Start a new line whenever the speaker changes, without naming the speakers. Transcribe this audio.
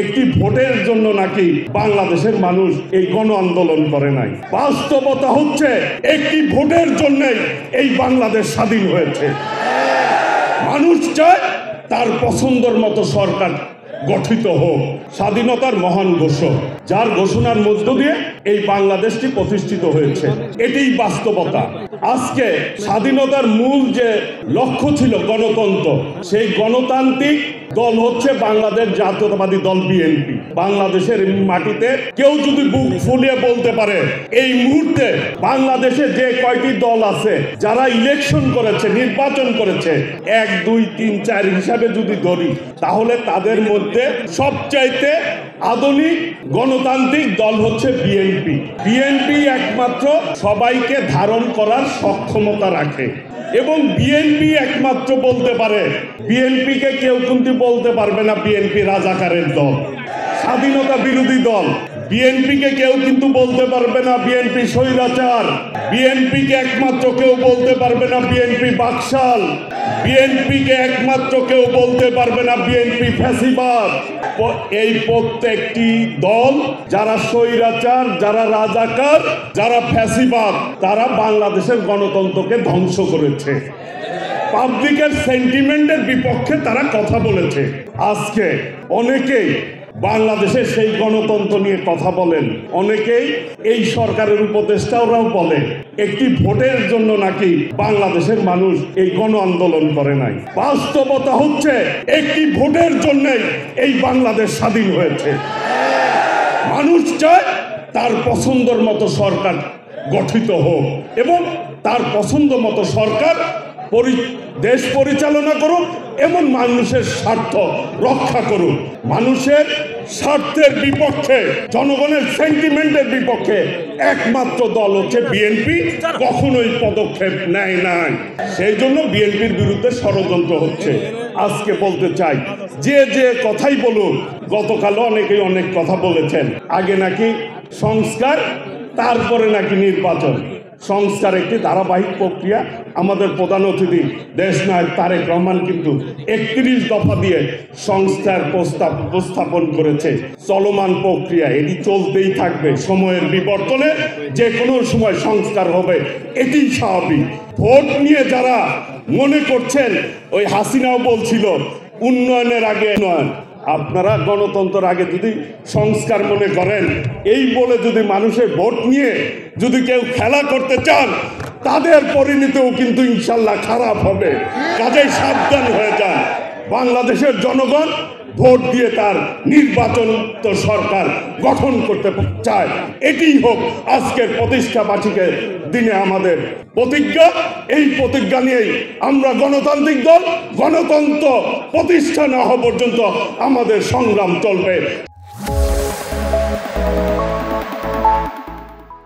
একটি ভোটের জন্য নাকি বাংলাদেশের মানুষ এই গণ আন্দোলন করে নাই। বাস্তবতা হচ্ছে একটি ভোটের জন্যই এই বাংলাদেশ স্বাধীন হয়েছে। মানুষ চায় তার পছন্দের মতো সরকার গঠিত হোক। স্বাধীনতার মহান ঘোষক, যার ঘোষণার মধ্য দিয়ে এই বাংলাদেশটি প্রতিষ্ঠিত হয়েছে, এটাই বাস্তবতা। আজকে স্বাধীনতার মূল যে লক্ষ্য ছিল গণতন্ত্র, সেই গণতান্ত্রিক দল হচ্ছে বাংলাদেশ জাতীয়তাবাদী দল বিএনপি। বাংলাদেশের মাটিতে কেউ যদি বুক ফুলিয়ে বলতে পারে এই মুহূর্তে বাংলাদেশে যে কয়টি দল আছে যারা ইলেকশন করেছে, নির্বাচন করেছে, 1, 2, 3, 4 হিসাবে যদি ধরি, তাহলে তাদের মধ্যে সবচাইতে আধুনিক গণতান্ত্রিক দল হচ্ছে বিএনপি। বিএনপি একমাত্র সবাইকে ধারণ করার সক্ষমতা রাখে এবং বিএনপি একমাত্র বলতে পারে, বিএনপিকে কেউ কিন্তু বলতে পারবে না বিএনপি রাজাকারের দল, স্বাধীনতা বিরোধী দল। বিএনপিকে কেউ কিন্তু বলতে পারবে না বিএনপি স্বৈরাচার। বিএনপিকে একমাত্র কেউ বলতে পারবে না বিএনপি বাকশাল। বিএনপিকে একমাত্র কেউ বলতে পারবে না বিএনপি ফ্যাসিবাদ। এই প্রত্যেকটি দল যারা স্বৈরাচার, যারা রাজাকার, যারা ফ্যাসিবাদ, তারা বাংলাদেশের গণতন্ত্রকে ধ্বংস করেছে। পাবলিকের সেন্টিমেন্টের বিপক্ষে তারা কথা বলেছে। আজকে অনেকেই বাংলাদেশের সেই গণতন্ত্র নিয়ে কথা বলেন, অনেকেই এই সরকারের উপদেষ্টারাও বলে একটি ভোটের জন্য নাকি বাংলাদেশের মানুষ এই গণ আন্দোলন করে নাই। বাস্তবতা হচ্ছে একটি ভোটের জন্যই এই বাংলাদেশ স্বাধীন হয়েছে। মানুষ চায় তার পছন্দের মতো সরকার গঠিত হোক এবং তার পছন্দ মতো সরকার দেশ পরিচালনা করুক এবং মানুষের স্বার্থ রক্ষা করুক। মানুষের স্বার্থের বিপক্ষে, জনগণের সেন্টিমেন্টের বিপক্ষে একমাত্র দল হচ্ছে বিএনপি। কখনোই পদক্ষেপ নেয় নাই, সেই জন্য বিএনপির বিরুদ্ধে ষড়যন্ত্র হচ্ছে। আজকে বলতে চাই, যে যে কথাই বলুন, গতকালও অনেকেই অনেক কথা বলেছেন, আগে নাকি সংস্কার, তারপরে নাকি নির্বাচন। সংস্কার একটি ধারাবাহিক প্রক্রিয়া। আমাদের প্রধান অতিথি দেশনায়ক তারেক রহমান কিন্তু 31 দফা দিয়ে সংস্কার প্রস্তাব উপস্থাপন করেছে। চলমান প্রক্রিয়া, এটি চলতেই থাকবে। সময়ের বিবর্তনে যে কোনো সময় সংস্কার হবে, এটি স্বাভাবিক। ভোট নিয়ে যারা মনে করছেন, ওই হাসিনাও বলছিল উন্নয়নের আগে উন্নয়ন, আপনারা গণতন্ত্রের আগে যদি সংস্কার মনে করেন, এই বলে যদি মানুষের ভোট নিয়ে যদি কেউ খেলা করতে চান, তাদের পরিণতিও কিন্তু ইনশাল্লাহ খারাপ হবে। কাজেই সাবধান হয়ে যান। বাংলাদেশের জনগণ ভোট দিয়ে তার নির্বাচন সরকার গঠন করতে চায়। এটি হোক আজকের প্রতিষ্ঠাবার্ষিকের দিনে আমাদের প্রতিজ্ঞা। এই প্রতিজ্ঞা নিয়েই আমরা গণতান্ত্রিক দল, গণতন্ত্র প্রতিষ্ঠা না হওয়া পর্যন্ত আমাদের সংগ্রাম চলবে।